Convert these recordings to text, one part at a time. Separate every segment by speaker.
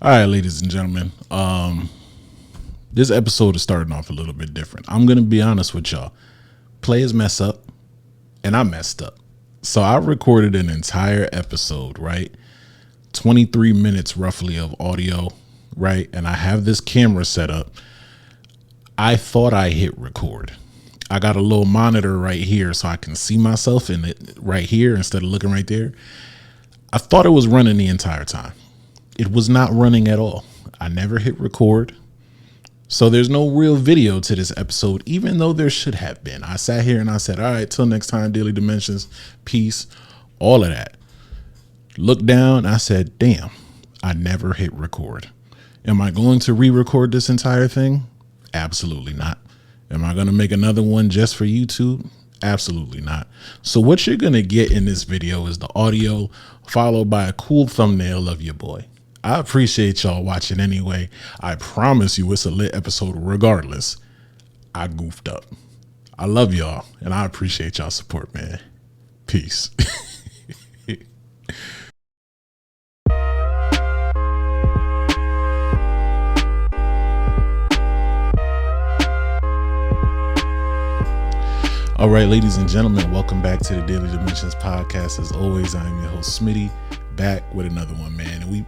Speaker 1: All right, ladies and gentlemen. This episode is starting off a little bit different. I'm gonna be honest with y'all. Players mess up, and I messed up. So I recorded an entire episode, right? 23 minutes roughly of audio, right? And I have this camera set up. I thought I hit record. I got a little monitor right here so I can see myself in it right here instead of looking right there. I thought it was running the entire time. It was not running at all. I never hit record. So there's no real video to this episode, even though there should have been. I sat here and I said, all right, till next time, Daily Dimensions, peace, all of that. Looked down, I said, damn, I never hit record. Am I going to re-record this entire thing? Absolutely not. Am I going to make another one just for YouTube? Absolutely not. So what you're going to get in this video is the audio followed by a cool thumbnail of your boy. I appreciate y'all watching anyway. I promise you it's a lit episode regardless. I goofed up. I love y'all and I appreciate y'all support, man. Peace. All right, ladies and gentlemen, welcome back to the Daily Dimensions podcast. As always, I am your host, Smitty, back with another one, man. And we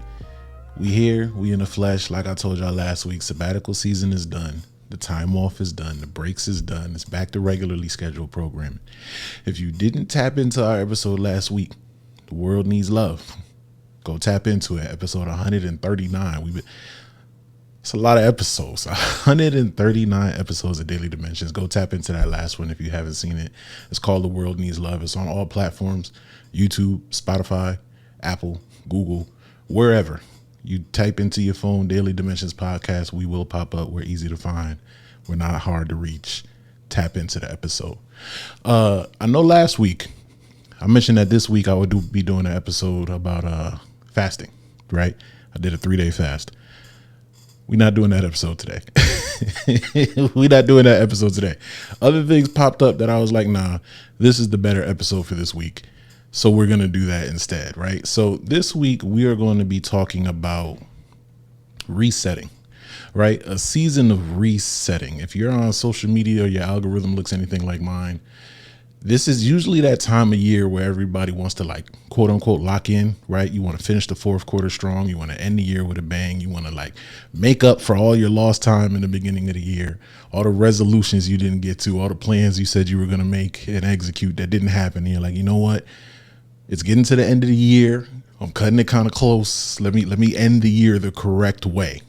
Speaker 1: here, we in the flesh. Like I told y'all last week, sabbatical season is done. The time off is done. The breaks is done. It's back to regularly scheduled programming. If you didn't tap into our episode last week, The World Needs Love, go tap into it. Episode 139. It's a lot of episodes. 139 episodes of Daily Dimensions. Go tap into that last one if you haven't seen it. It's called The World Needs Love. It's on all platforms: YouTube, Spotify, Apple, Google, wherever. You type into your phone Daily Dimensions podcast, we will pop up. We're easy to find. We're not hard to reach. Tap into the episode. I know last week I mentioned that this week I would be doing an episode about fasting, right? I did a 3-day fast. We're not doing that episode today. We're not doing that episode today. Other things popped up that I was like, nah, this is the better episode for this week. So we're going to do that instead, right? So this week we are going to be talking about resetting, right? A season of resetting. If you're on social media or your algorithm looks anything like mine, this is usually that time of year where everybody wants to, like, quote unquote, lock in, right? You want to finish the fourth quarter strong. You want to end the year with a bang. You want to, like, make up for all your lost time in the beginning of the year, all the resolutions you didn't get to, all the plans you said you were going to make and execute that didn't happen. And you're like, you know what? It's getting to the end of the year. I'm cutting it kind of close. Let me end the year the correct way.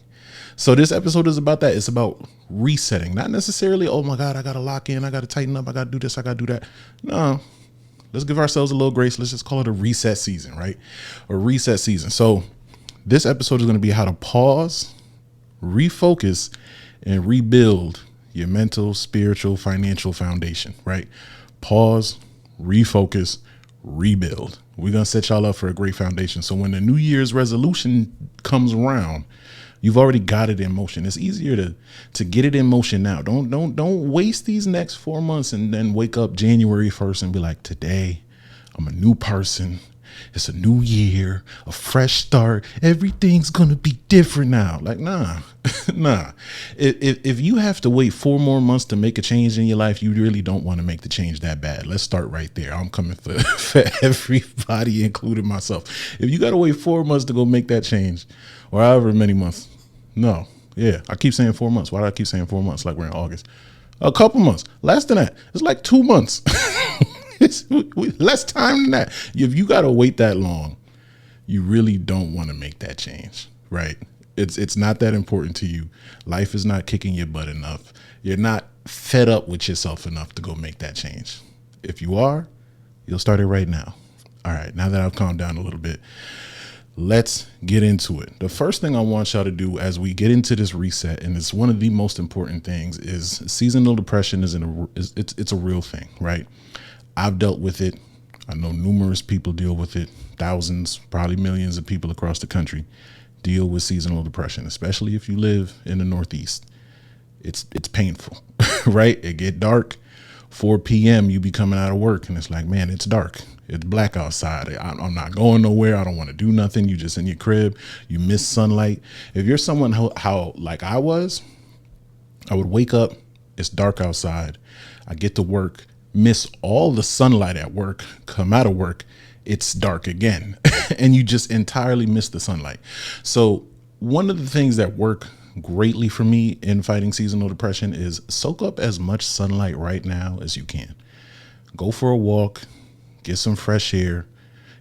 Speaker 1: So this episode is about that. It's about resetting, not necessarily, oh my God, I got to lock in. I got to tighten up. I got to do this. I got to do that. No, let's give ourselves a little grace. Let's just call it a reset season, right? A reset season. So this episode is going to be how to pause, refocus, and rebuild your mental, spiritual, financial foundation, right? Pause, refocus, rebuild. We're going to set y'all up for a great foundation. So when the New Year's resolution comes around, you've already got it in motion. It's easier to get it in motion now. Don't waste these next 4 months and then wake up January 1st and be like, today I'm a new person. It's a new year, a fresh start. Everything's going to be different now. Like, nah. If you have to wait 4 more months to make a change in your life, you really don't want to make the change that bad. Let's start right there. I'm coming for everybody, including myself. If you got to wait 4 months to go make that change, or however many months, no. Yeah, I keep saying 4 months. Why do I keep saying 4 months like we're in August? A couple months. Less than that. It's like 2 months. It's less time than that. If you got to wait that long, you really don't want to make that change, right? It's not that important to you. Life is not kicking your butt enough. You're not fed up with yourself enough to go make that change. If you are, you'll start it right now. All right, now that I've calmed down a little bit, let's get into it. The first thing I want y'all to do as we get into this reset, and it's one of the most important things, is seasonal depression it's a real thing, right? I've dealt with it. I know numerous people deal with it. Thousands, probably millions of people across the country deal with seasonal depression, especially if you live in the Northeast. It's painful, right? It get dark. 4 p.m. you be coming out of work and it's like, man, it's dark. It's black outside. I'm not going nowhere. I don't want to do nothing. You just in your crib. You miss sunlight. If you're someone how like I was, I would wake up. It's dark outside. I get to work, miss all the sunlight at work, come out of work. It's dark again. And you just entirely miss the sunlight. So one of the things that work greatly for me in fighting seasonal depression is soak up as much sunlight right now as you can. Go for a walk, get some fresh air.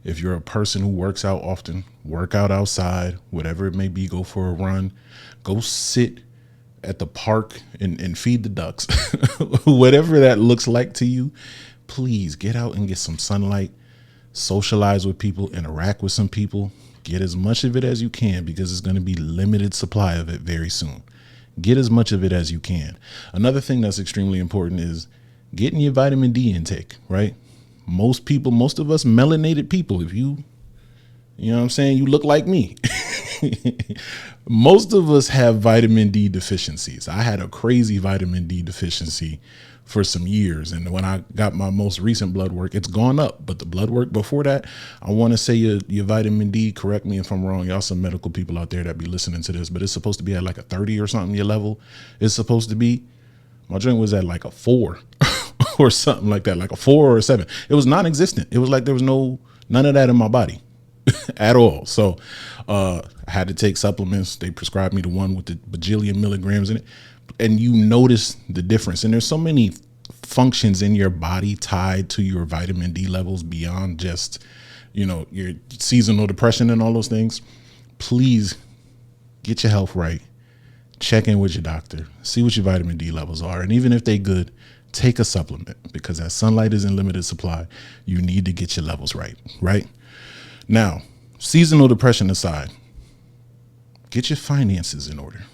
Speaker 1: If you're a person who works out often, work out outside, whatever it may be, go for a run, go sit at the park and feed the ducks, whatever that looks like to you. Please get out and get some sunlight, socialize with people, interact with some people, get as much of it as you can because it's going to be limited supply of it very soon. Get as much of it as you can. Another thing that's extremely important is getting your vitamin D intake, right? Most of us melanated people, if you know what I'm saying, you look like me. Most of us have vitamin D deficiencies. I had a crazy vitamin D deficiency for some years. And when I got my most recent blood work, it's gone up. But the blood work before that, I want to say your vitamin D, correct me if I'm wrong. Y'all some medical people out there that be listening to this, but it's supposed to be at like a 30 or something, your level. It's supposed to be. My drink was at like a 4 or something like that, like a 4 or a 7. It was non-existent. It was like there was none of that in my body at all. So I had to take supplements. They prescribed me the one with the bajillion milligrams in it. And you notice the difference. And there's so many functions in your body tied to your vitamin D levels beyond just, your seasonal depression and all those things. Please get your health right. Check in with your doctor. See what your vitamin D levels are. And even if they good, take a supplement because as sunlight is in limited supply, you need to get your levels right? Now, seasonal depression aside, get your finances in order.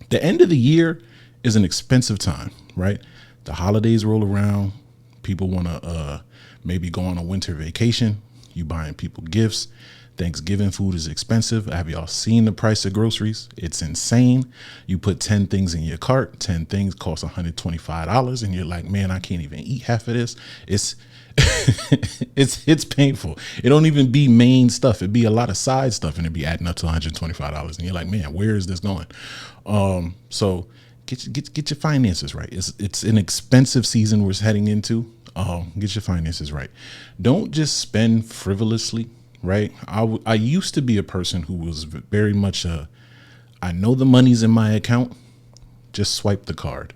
Speaker 1: The end of the year is an expensive time, right? The holidays roll around. People want to maybe go on a winter vacation. You buying people gifts. Thanksgiving food is expensive. Have y'all seen the price of groceries? It's insane. You put 10 things in your cart. 10 things cost $125. And you're like, man, I can't even eat half of this. It's it's painful. It don't even be main stuff. It'd be a lot of side stuff and it'd be adding up to $125. And you're like, man, where is this going? So get your finances right. It's an expensive season we're heading into. Get your finances right. Don't just spend frivolously, right? I used to be a person who was very much I know the money's in my account. Just swipe the card.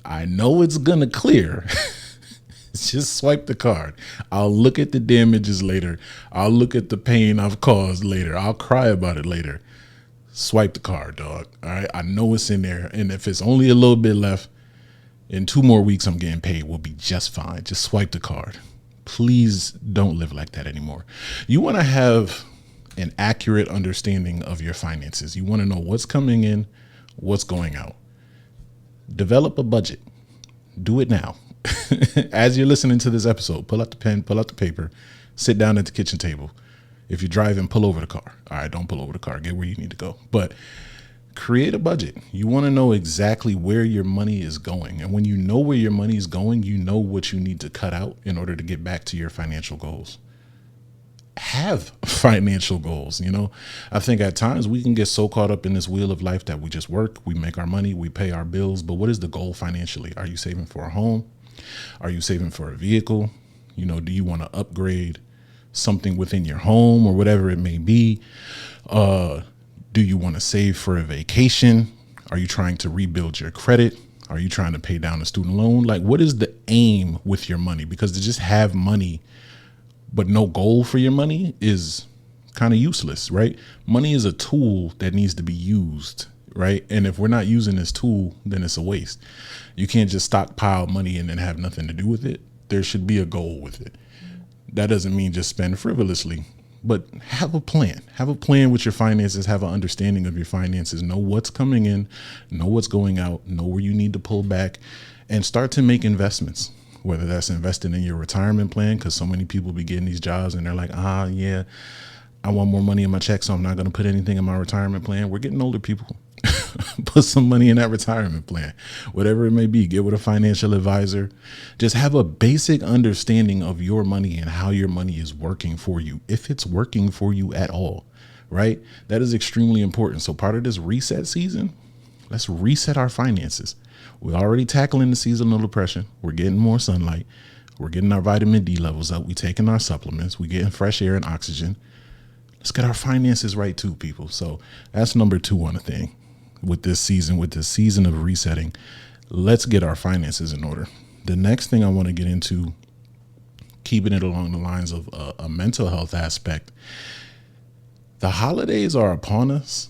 Speaker 1: I know it's gonna clear. Just swipe the card. I'll look at the damages later. I'll look at the pain I've caused later. I'll cry about it later. Swipe the card, dog. All right. I know it's in there. And if it's only a little bit left, in 2 more weeks, I'm getting paid. We'll be just fine. Just swipe the card. Please don't live like that anymore. You want to have an accurate understanding of your finances. You want to know what's coming in, what's going out. Develop a budget. Do it now. As you're listening to this episode, pull out the pen, pull out the paper, sit down at the kitchen table. If you're driving, pull over the car. All right, don't pull over the car. Get where you need to go. But create a budget. You want to know exactly where your money is going. And when you know where your money is going, you know what you need to cut out in order to get back to your financial goals. Have financial goals. I think at times we can get so caught up in this wheel of life that we just work, we make our money, we pay our bills. But what is the goal financially? Are you saving for a home? Are you saving for a vehicle? Do you want to upgrade something within your home or whatever it may be? Do you want to save for a vacation? Are you trying to rebuild your credit? Are you trying to pay down a student loan? Like, what is the aim with your money? Because to just have money but no goal for your money is kind of useless, right? Money is a tool that needs to be used, right? And if we're not using this tool, then it's a waste. You can't just stockpile money and then have nothing to do with it. There should be a goal with it. That doesn't mean just spend frivolously, but have a plan. Have a plan with your finances. Have an understanding of your finances. Know what's coming in, know what's going out, know where you need to pull back, and start to make investments. Whether that's investing in your retirement plan, because so many people be getting these jobs and they're like, yeah, I want more money in my check, so I'm not going to put anything in my retirement plan. We're getting older people. Put some money in that retirement plan, whatever it may be. Get with a financial advisor. Just have a basic understanding of your money and how your money is working for you, if it's working for you at all, right? That is extremely important. So part of this reset season, let's reset our finances. We're already tackling the seasonal depression. We're getting more sunlight. We're getting our vitamin D levels up. We're taking our supplements. We're getting fresh air and oxygen. Let's get our finances right too, people. So that's number 2 on the thing with this season of resetting. Let's get our finances in order. The next thing I want to get into, keeping it along the lines of a mental health aspect. The holidays are upon us,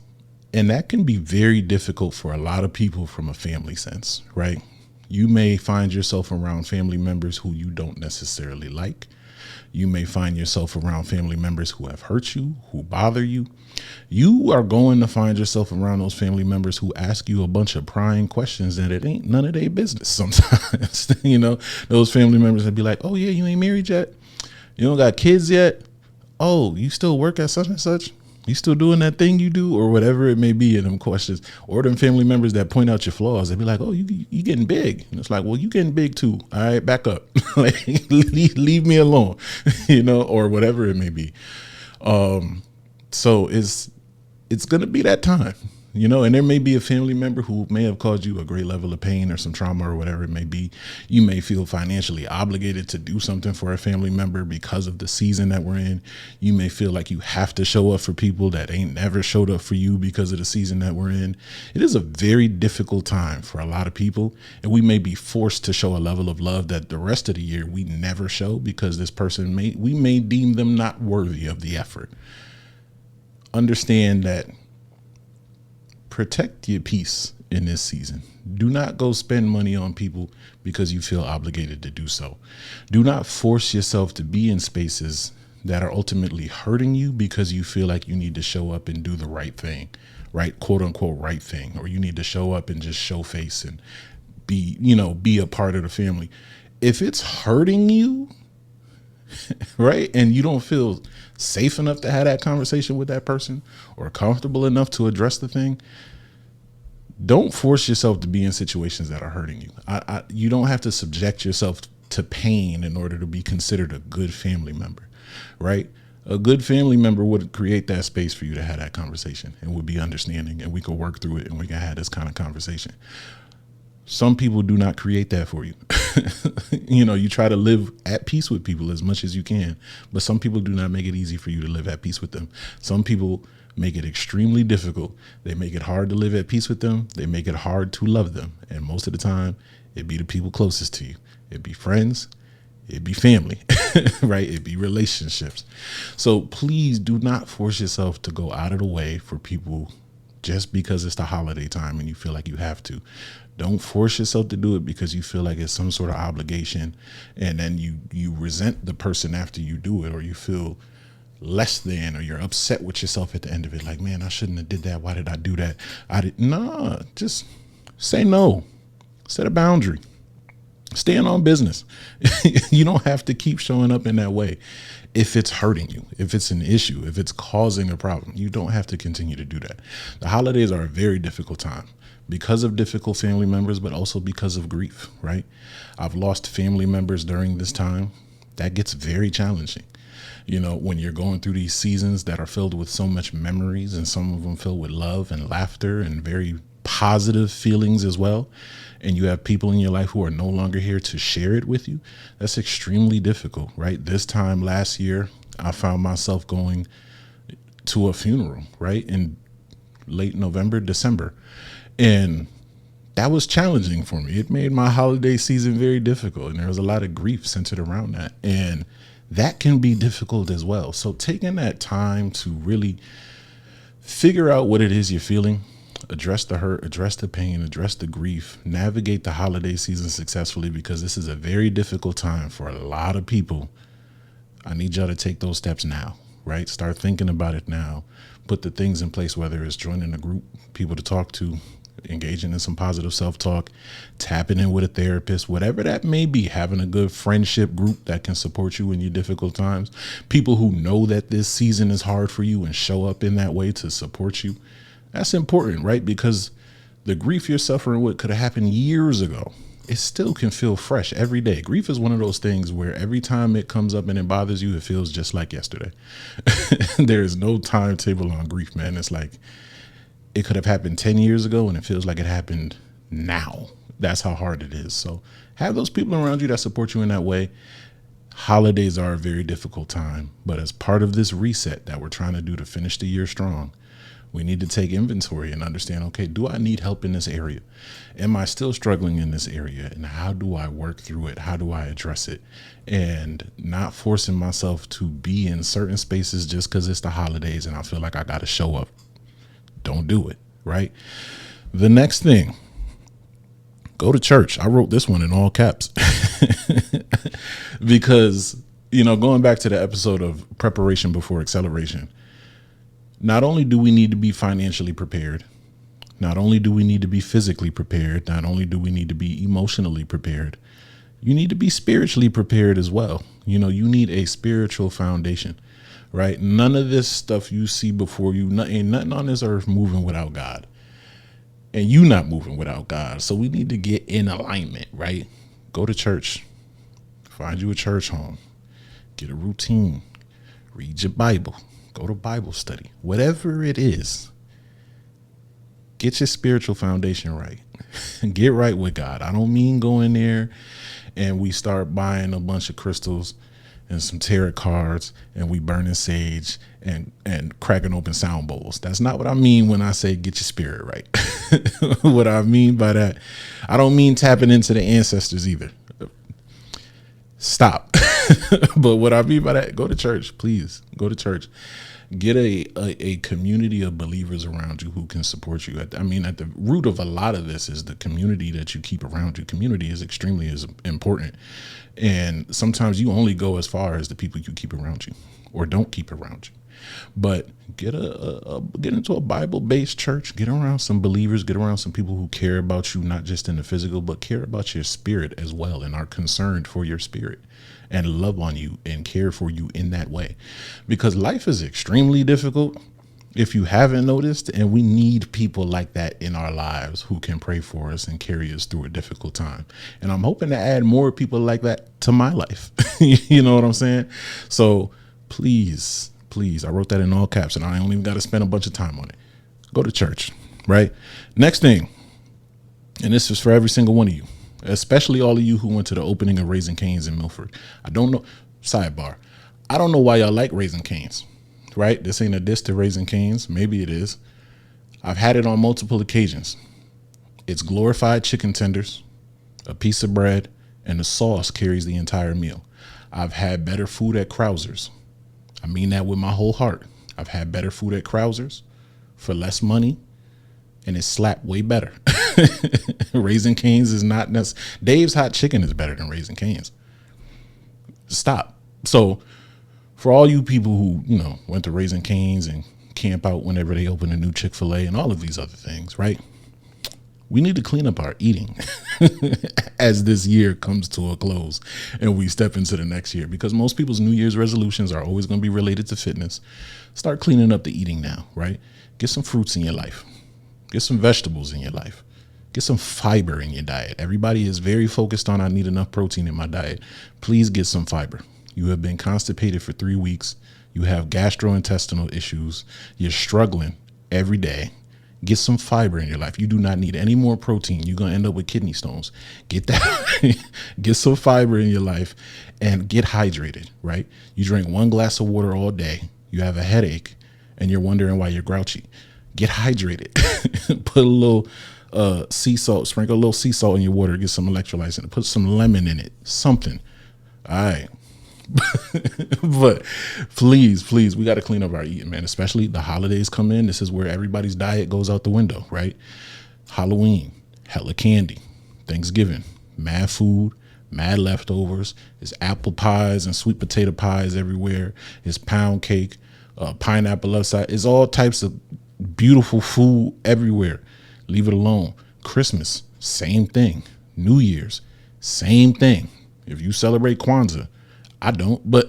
Speaker 1: and that can be very difficult for a lot of people from a family sense, right? You may find yourself around family members who you don't necessarily like. You may find yourself around family members who have hurt you, who bother you. You are going to find yourself around those family members who ask you a bunch of prying questions that it ain't none of their business sometimes. Those family members that be like, oh yeah, you ain't married yet? You don't got kids yet? Oh, you still work at such and such? You still doing that thing you do, or whatever it may be in them questions, or them family members that point out your flaws. They be like, oh, you getting big. And it's like, well, you getting big too. All right, back up. Like, leave me alone, or whatever it may be. So it's going to be that time, and there may be a family member who may have caused you a great level of pain or some trauma or whatever it may be. You may feel financially obligated to do something for a family member because of the season that we're in. You may feel like you have to show up for people that ain't never showed up for you because of the season that we're in. It is a very difficult time for a lot of people, and we may be forced to show a level of love that the rest of the year we never show because this person we may deem them not worthy of the effort. Understand that. Protect your peace in this season. Do not go spend money on people because you feel obligated to do so. Do not force yourself to be in spaces that are ultimately hurting you because you feel like you need to show up and do the right thing, right? Quote unquote, right thing. Or you need to show up and just show face and be a part of the family. If it's hurting you, right, and you don't feel safe enough to have that conversation with that person or comfortable enough to address the thing, don't force yourself to be in situations that are hurting you. You don't have to subject yourself to pain in order to be considered a good family member, right? A good family member would create that space for you to have that conversation and would be understanding, and we could work through it and we can have this kind of conversation. Some people do not create that for you. You try to live at peace with people as much as you can, but some people do not make it easy for you to live at peace with them. Some people make it extremely difficult. They make it hard to live at peace with them. They make it hard to love them. And most of the time, it'd be the people closest to you. It'd be friends. It'd be family, right? It'd be relationships. So please do not force yourself to go out of the way for people just because it's the holiday time and you feel like you have to. Don't force yourself to do it because you feel like it's some sort of obligation, and then you resent the person after you do it, or you feel less than, or you're upset with yourself at the end of it. Like, man, I shouldn't have did that. Why did I do that? Nah, just say no. Set a boundary. Stand on business. You don't have to keep showing up in that way. If it's hurting you, if it's an issue, if it's causing a problem, you don't have to continue to do that. The holidays are a very difficult time because of difficult family members, but also because of grief, right? I've lost family members during this time. That gets very challenging. When you're going through these seasons that are filled with so much memories, and some of them filled with love and laughter and very positive feelings as well, and you have people in your life who are no longer here to share it with you, that's extremely difficult, right? This time last year, I found myself going to a funeral, right, in late November, December. And that was challenging for me. It made my holiday season very difficult, and there was a lot of grief centered around that. And that can be difficult as well. So taking that time to really figure out what it is you're feeling, address the hurt, address the pain, address the grief, navigate the holiday season successfully, because this is a very difficult time for a lot of people. I need y'all to take those steps now, right? Start thinking about it now. Put the things in place, whether it's joining a group, people to talk to, engaging in some positive self-talk, tapping in with a therapist, whatever that may be, having a good friendship group that can support you in your difficult times, people who know that this season is hard for you and show up in that way to support you. That's important, right? Because the grief you're suffering with could have happened years ago. It still can feel fresh every day. Grief is one of those things where every time it comes up and it bothers you, it feels just like yesterday. There is no timetable on grief, man. It's like it could have happened 10 years ago and it feels like it happened now. That's how hard it is. So have those people around you that support you in that way. Holidays are a very difficult time, but as part of this reset that we're trying to do to finish the year strong, we need to take inventory and understand, okay, do I need help in this area? Am I still struggling in this area? And how do I work through it? How do I address it? And not forcing myself to be in certain spaces just because it's the holidays and I feel like I got to show up. Don't do it, right? The next thing, go to church. I wrote this one in all caps because, going back to the episode of preparation before acceleration, not only do we need to be financially prepared, not only do we need to be physically prepared, not only do we need to be emotionally prepared, you need to be spiritually prepared as well. You need a spiritual foundation, right? None of this stuff you see before you, ain't nothing on this earth moving without God. And you not moving without God. So we need to get in alignment, right? Go to church, find you a church home, get a routine, read your Bible, go to Bible study, whatever it is. Get your spiritual foundation right. Get right with God. I don't mean go in there and we start buying a bunch of crystals and some tarot cards and we burning sage and cracking open sound bowls. That's not what I mean when I say get your spirit right. What I mean by that, I don't mean tapping into the ancestors either. Stop. But what I mean by that, go to church, please. Go to church. Get a community of believers around you who can support you. At the root of a lot of this is the community that you keep around you. Community is extremely important. And sometimes you only go as far as the people you keep around you or don't keep around you. But get into a Bible-based church, get around some believers, get around some people who care about you, not just in the physical, but care about your spirit as well and are concerned for your spirit and love on you and care for you in that way. Because life is extremely difficult, if you haven't noticed, and we need people like that in our lives who can pray for us and carry us through a difficult time. And I'm hoping to add more people like that to my life. You know what I'm saying? So please, I wrote that in all caps and I don't even got to spend a bunch of time on it. Go to church, right? Next thing, and this is for every single one of you, especially all of you who went to the opening of Raising Cane's in Milford. I don't know, sidebar, I don't know why y'all like Raising Cane's, right? This ain't a diss to Raising Cane's. Maybe it is. I've had it on multiple occasions. It's glorified chicken tenders, a piece of bread, and the sauce carries the entire meal. I've had better food at Krauser's. I mean that with my whole heart. I've had better food at Krauser's for less money, and it slapped way better. Raising Cane's is not necessary. Dave's Hot Chicken is better than Raising Cane's. Stop. So for all you people who, went to Raising Cane's and camp out whenever they open a new Chick-fil-A and all of these other things, right? We need to clean up our eating as this year comes to a close and we step into the next year, because most people's New Year's resolutions are always going to be related to fitness. Start cleaning up the eating now, right? Get some fruits in your life. Get some vegetables in your life. Get some fiber in your diet. Everybody is very focused on, I need enough protein in my diet. Please get some fiber. You have been constipated for 3 weeks. You have gastrointestinal issues. You're struggling every day. Get some fiber in your life. You do not need any more protein. You're going to end up with kidney stones. Get that. Get some fiber in your life and get hydrated, right? You drink 1 glass of water all day. You have a headache and you're wondering why you're grouchy. Get hydrated. Put a little sea salt, sprinkle a little sea salt in your water. Get some electrolytes in it. Put some lemon in it. Something. All right. But please, we got to clean up our eating, man. Especially the holidays come in. This is where everybody's diet goes out the window, right? Halloween, hella candy. Thanksgiving, mad food, mad leftovers. There's apple pies and sweet potato pies everywhere. There's pound cake, pineapple upside. It's all types of beautiful food everywhere. Leave it alone. Christmas, same thing. New Year's, same thing. If you celebrate Kwanzaa, I don't, but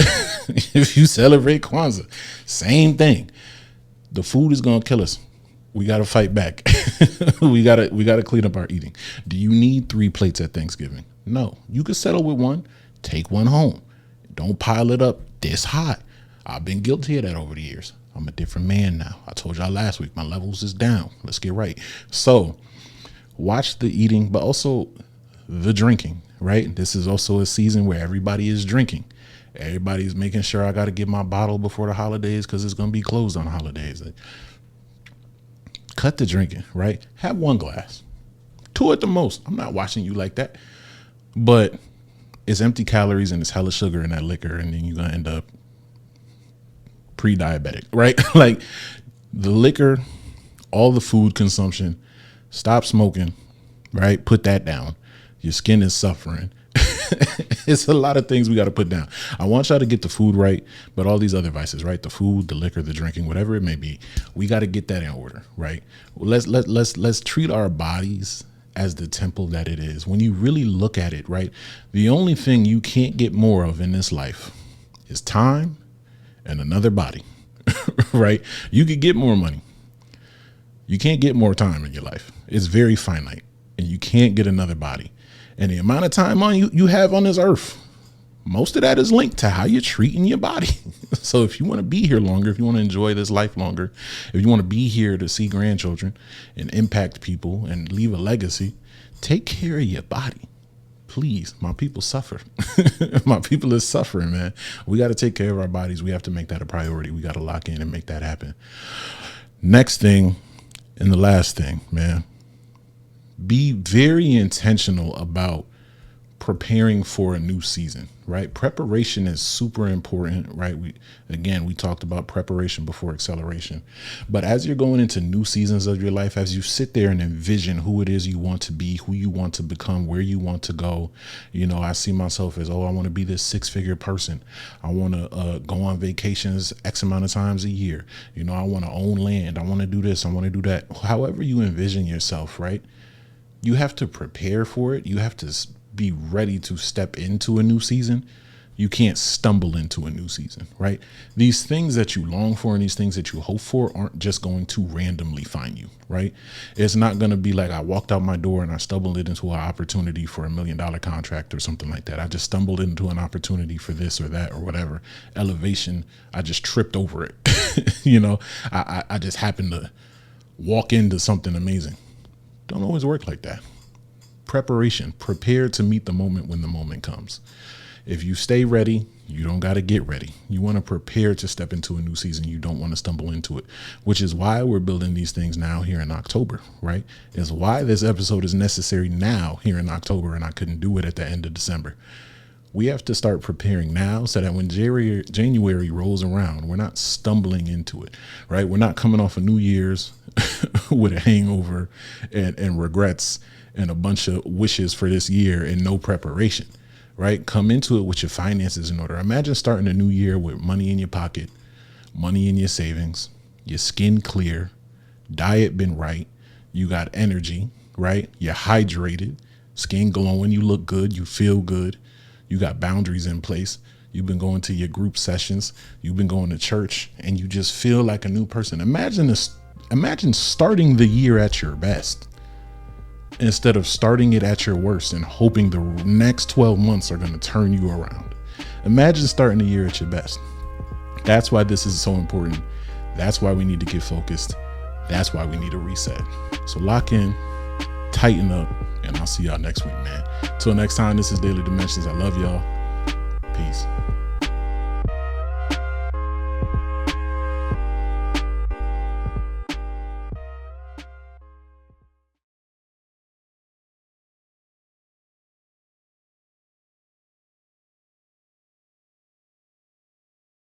Speaker 1: if you celebrate Kwanzaa, same thing. The food is going to kill us. We got to fight back. we got to clean up our eating. Do you need 3 plates at Thanksgiving? No. You could settle with one. Take one home. Don't pile it up this high. I've been guilty of that over the years. I'm a different man now. I told y'all last week, my levels is down. Let's get right. So watch the eating, but also the drinking, right? This is also a season where everybody is drinking. Everybody's making sure I got to get my bottle before the holidays because it's going to be closed on holidays. Cut the drinking, right? Have 1 glass, 2 at the most. I'm not watching you like that, but it's empty calories and it's hella sugar in that liquor. And then you're going to end up pre-diabetic, right? Like the liquor, all the food consumption, stop smoking, right? Put that down. Your skin is suffering. It's a lot of things we got to put down. I want y'all to get the food right, but all these other vices, right? The food, the liquor, the drinking, whatever it may be, we got to get that in order, right? Let's treat our bodies as the temple that it is. When you really look at it, right? The only thing you can't get more of in this life is time and another body, right? You could get more money. You can't get more time in your life. It's very finite, and you can't get another body. And the amount of time on you have on this earth, most of that is linked to how you're treating your body. So if you want to be here longer, if you want to enjoy this life longer, if you want to be here to see grandchildren and impact people and leave a legacy, take care of your body. Please, my people suffer. My people is suffering, man. We got to take care of our bodies. We have to make that a priority. We got to lock in and make that happen. Next thing, and the last thing, man, be very intentional about preparing for a new season, right? Preparation is super important, right? We talked about preparation before acceleration, but as you're going into new seasons of your life, as you sit there and envision who it is you want to be, who you want to become, where you want to go, I see myself as, I want to be this 6-figure person. I want to go on vacations X amount of times a year. I want to own land. I want to do this. I want to do that. However you envision yourself, right? You have to prepare for it. You have to be ready to step into a new season. You can't stumble into a new season, right? These things that you long for and these things that you hope for aren't just going to randomly find you, right? It's not going to be like I walked out my door and I stumbled into an opportunity for $1 million contract or something like that. I just stumbled into an opportunity for this or that or whatever. Elevation, I just tripped over it. I just happened to walk into something amazing. Don't always work like that. Preparation, prepare to meet the moment when the moment comes. If you stay ready, you don't got to get ready. You want to prepare to step into a new season. You don't want to stumble into it, which is why we're building these things now here in October, right? Is why this episode is necessary now here in October, and I couldn't do it at the end of December. We have to start preparing now so that when January rolls around, we're not stumbling into it, right? We're not coming off of New Year's with a hangover and regrets and a bunch of wishes for this year and no preparation, right? Come into it with your finances in order. Imagine starting a new year with money in your pocket, money in your savings, your skin clear, diet been right, you got energy, right? You're hydrated, skin glowing, you look good, you feel good. You got boundaries in place. You've been going to your group sessions. You've been going to church and you just feel like a new person. Imagine starting the year at your best instead of starting it at your worst and hoping the next 12 months are going to turn you around. Imagine starting the year at your best. That's why this is so important. That's why we need to get focused. That's why we need a reset. So lock in, tighten up, and I'll see y'all next week, man. Till next time, this is Daily Dimensions. I love y'all. Peace.